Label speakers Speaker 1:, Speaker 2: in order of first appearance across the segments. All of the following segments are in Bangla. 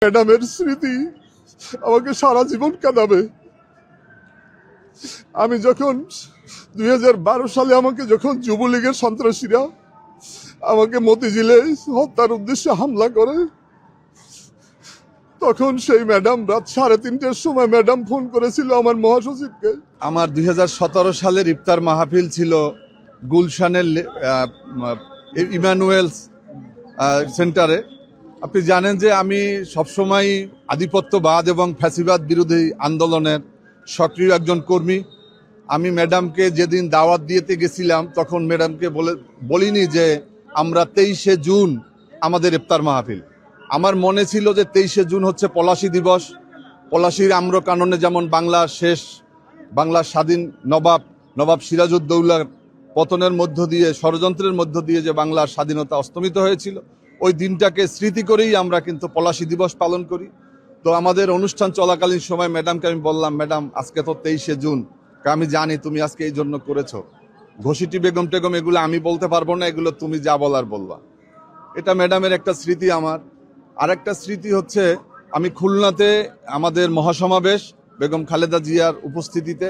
Speaker 1: ম্যাডামের স্মৃতি আমাকে সারা জীবন কাঁদাবে। আমি যখন 2012 সালে আমাকে যখন যুবলীগের সন্ত্রাসীরা আমাকে মতিঝিলে হত্যার উদ্দেশ্যে হামলা করে, তখন সেই ম্যাডাম রাত 3:30টার সময় ম্যাডাম ফোন করেছিল আমার মহাসচিবকে।
Speaker 2: আমার 2017 সালের ইফতার মাহফিল ছিল গুলশানের ইমানুয়েলস সেন্টারে। আপনি জানেন যে আমি সবসময় আধিপত্যবাদ এবং ফ্যাসিবাদ বিরোধী আন্দোলনের সক্রিয় একজন কর্মী। আমি ম্যাডামকে যেদিন দাওয়াত দিতে গেছিলাম তখন ম্যাডামকে বলিনি যে আমরা 23শে জুন আমাদের ইফতার মাহফিল। আমার মনে ছিল যে 23শে জুন হচ্ছে পলাশী দিবস। পলাশীর আম্রকাননে যেমন বাংলার স্বাধীন নবাব সিরাজউদ্দৌলার পতনের মধ্য দিয়ে, ষড়যন্ত্রের মধ্য দিয়ে যে বাংলার স্বাধীনতা অস্তমিত হয়েছিল, ওই দিনটাকে স্মৃতি করেই আমরা কিন্তু পলাশী দিবস পালন করি। তো আমাদের অনুষ্ঠান চলাকালীন সময় ম্যাডামকে আমি বললাম, ম্যাডাম আজকে তো 23শে জুন, আমি জানি তুমি আজকে এই জন্য করেছো, ঘষিটি বেগম টেগম এগুলো আমি বলতে পারবো না, এগুলো তুমি যা বলার বলবা। এটা ম্যাডামের একটা স্মৃতি। আমার আরেকটা স্মৃতি হচ্ছে আমি খুলনাতে আমাদের মহাসমাবেশ বেগম খালেদা জিয়ার উপস্থিতিতে,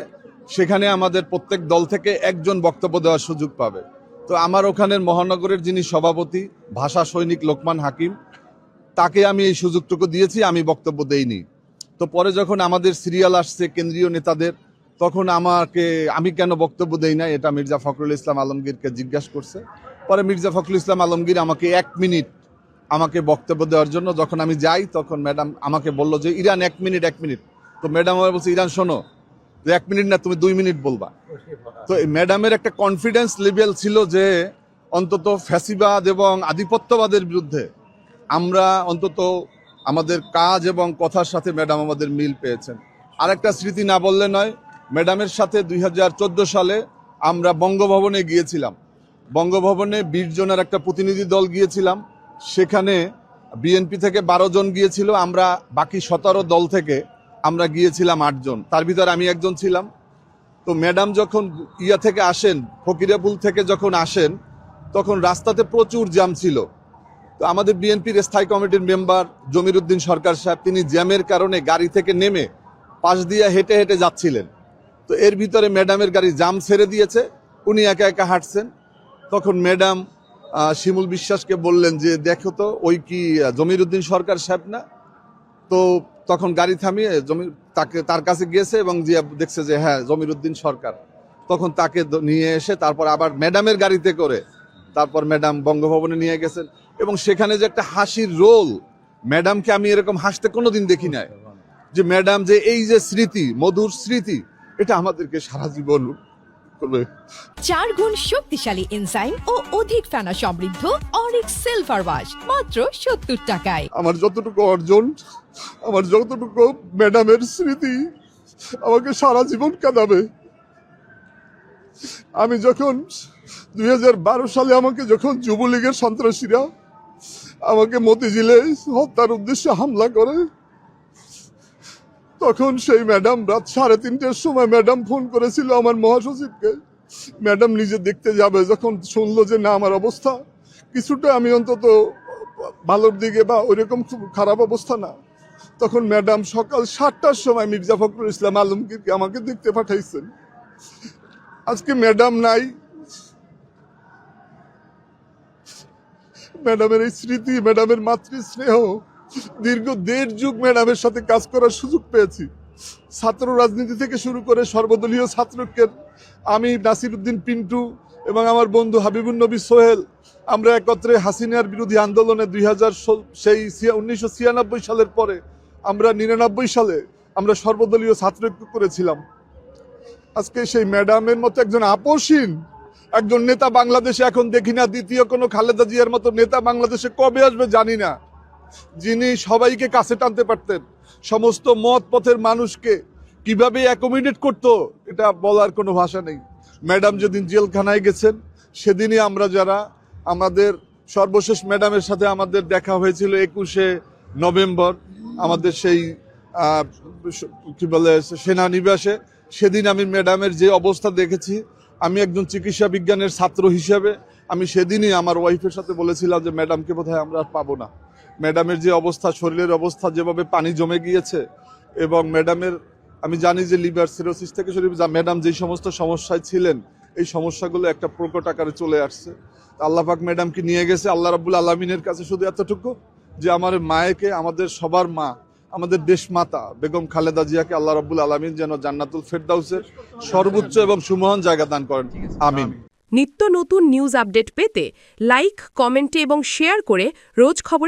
Speaker 2: সেখানে আমাদের প্রত্যেক দল থেকে একজন বক্তব্য দেওয়ার সুযোগ পাবে। তো আমার ওখানের মহানগরের যিনি সভাপতি ভাষা সৈনিক লোকমান হাকিম, তাকে আমি এই সুযোগটুকু দিয়েছি, আমি বক্তব্য দেইনি। তো পরে যখন আমাদের সিরিয়াল আসছে কেন্দ্রীয় নেতাদের, তখন আমি কেন বক্তব্য দেই না এটা মির্জা ফখরুল ইসলাম আলমগীরকে জিজ্ঞাসা করছে। পরে মির্জা ফখরুল ইসলাম আলমগীর আমাকে 1 মিনিট আমাকে বক্তব্য দেওয়ার জন্য, যখন আমি যাই তখন ম্যাডাম আমাকে বলল যে ইরান 1 মিনিট। তো ম্যাডাম আমার বলছে, ইরান শোনো, 1 মিনিট না, তুমি 2 মিনিট বলবা। তো ম্যাডামের একটা কনফিডেন্স লেভেল ছিল যে অন্তত ফ্যাসিবাদ এবং আধিপত্যবাদের বিরুদ্ধে আমরা অন্তত আমাদের কাজ এবং কথার সাথে ম্যাডাম আমাদের মিল পেয়েছেন। আরেকটা স্মৃতি না বললে নয়, ম্যাডামের সাথে 2014 সালে আমরা বঙ্গভবনে গিয়েছিলাম। বঙ্গভবনে 20 জনের একটা প্রতিনিধি দল গিয়েছিলাম। সেখানে বিএনপি থেকে 12 জন গিয়েছিল, আমরা বাকি 17 দল থেকে আমরা গিয়েছিলাম 8 জন, তার ভিতরে আমি একজন ছিলাম। তো ম্যাডাম যখন থেকে আসেন, ফকিরাপুল থেকে যখন আসেন, তখন রাস্তাতে প্রচুর জ্যাম ছিল। তো আমাদের বিএনপির স্থায়ী কমিটির মেম্বার জমির উদ্দিন সরকার সাহেব, তিনি জ্যামের কারণে গাড়ি থেকে নেমে পাশ দিয়ে হেঁটে হেঁটে যাচ্ছিলেন। তো এর ভিতরে ম্যাডামের গাড়ি জাম ছেড়ে দিয়েছে, উনি একা একা হাঁটছেন। তখন ম্যাডাম শিমুল বিশ্বাসকে বললেন যে দেখো তো ওই কি জমির উদ্দিন সরকার সাহেব না? তো তখন গাড়ি থামিয়ে তার কাছে গিয়েছে এবং যে দেখছে যে হ্যাঁ জমির উদ্দিন সরকার। তখন তাকে নিয়ে এসে তারপর আবার ম্যাডামের গাড়িতে করে তারপর ম্যাডাম বঙ্গভবনে নিয়ে গেছেন। এবং সেখানে যে একটা হাসির রোল, ম্যাডামকে আমি এরকম হাসতে কোনোদিন দেখি নাই। যে ম্যাডাম যে এই যে স্মৃতি, মধুর স্মৃতি, এটা আমাদেরকে সারা জীবন করবে।
Speaker 3: 4 গুণ শক্তিশালী এনজাইম ও অধিক ফেনা সমৃদ্ধ অরিক্স সিলভার ওয়াশ মাত্র 70 টাকায়।
Speaker 1: আমার যতটুকু অর্জন, আমার যতটুকু ম্যাডামের স্মৃতি আমাকে সারা জীবন কাঁদাবে। আমি যখন 2012 সালে আমাকে যখন যুবলীগের সন্ত্রাসীরা আমাকে মতিঝিলে হত্যার উদ্দেশ্যে হামলা করে, তখন সেই ম্যাডাম রাত 3:30টার সময় ম্যাডাম ফোন করেছিল আমার মহাসচিবকে। ম্যাডাম নিজে দেখতে যাবে, যখন শুনলো যে না আমার অবস্থা কিছুটা আমি অন্তত ভালোর দিকে বা ওইরকম খুব খারাপ অবস্থা না, তখন ম্যাডাম সকাল 7টার সময় মির্জা ফখরুল ইসলাম আলমগীরকে আমাকে দেখতে পাঠাইছেন। আজকে ম্যাডাম নাই। ম্যাডামের এই স্মৃতি, ম্যাডামের মাতৃস্নেহ, দীর্ঘ 1.5 যুগ ম্যাডামের সাথে কাজ করার সুযোগ পেয়েছি। ছাত্র রাজনীতি থেকে শুরু করে সর্বদলীয় ছাত্রকে আমি, নাসির উদ্দিন পিন্টু এবং আমার বন্ধু হাবিবুন নবী সোহেল, আমরা একত্রে হাসিনার বিরোধী আন্দোলনে 1996 সালের পরে আমরা 99 সালে আমরা সর্বদলীয় ছাত্রৈক্য করেছিলাম। আজকে সেই ম্যাডামের মতো একজন আপসহীন একজন নেতা বাংলাদেশে এখন দেখি না। দ্বিতীয় কোনো খালেদা জিয়ার মতো নেতা বাংলাদেশে কবে আসবে জানি না, যিনি সবাইকে কাছে টানতে পারতেন, সমস্ত মত পথের মানুষকে কিভাবে অ্যাকোমোডেট করতো এটা বলার কোনো ভাষা নেই। ম্যাডাম যেদিন জেলখানায় গেছেন, সেদিনই আমরা যারা আমাদের সর্বশেষ ম্যাডামের সাথে আমাদের দেখা হয়েছিল 21শে নভেম্বর আমাদের সেই কি বলে সেনানিবাসে। সেদিন আমি ম্যাডামের যে অবস্থা দেখেছি, আমি একজন চিকিৎসা বিজ্ঞানের ছাত্র হিসেবে আমি সেদিনই আমার ওয়াইফের সাথে বলেছিলাম যে ম্যাডামকে বোধহয় আমরা আর পাবো না। ম্যাডামের যে অবস্থা, শরীরের অবস্থা যেভাবে পানি জমে গিয়েছে, এবং ম্যাডামের আমি জানি যে লিভার সিরোসিস থেকে শুরু ম্যাডাম যেই সমস্ত সমস্যায় ছিলেন, এই সমস্যাগুলো একটা প্রকট আকারে চলে আসছে। আল্লাহ পাক ম্যাডামকে নিয়ে গেছে। আল্লাহ রাব্বুল আলামিনের কাছে শুধু এতটুকু যে আমার মায়েকে, আমাদের সবার মা, আমাদের দেশ মাতা বেগম খালেদা জিয়াকে আল্লাহ রাব্বুল আলামিন যেন জান্নাতুল ফেরদাউসের সর্বোচ্চ এবং সুমহান জায়গা দান করেন, আমিন।
Speaker 4: নিত্য নতুন নিউজ আপডেট পেতে লাইক, কমেন্টে এবং শেয়ার করে রোজ খবরে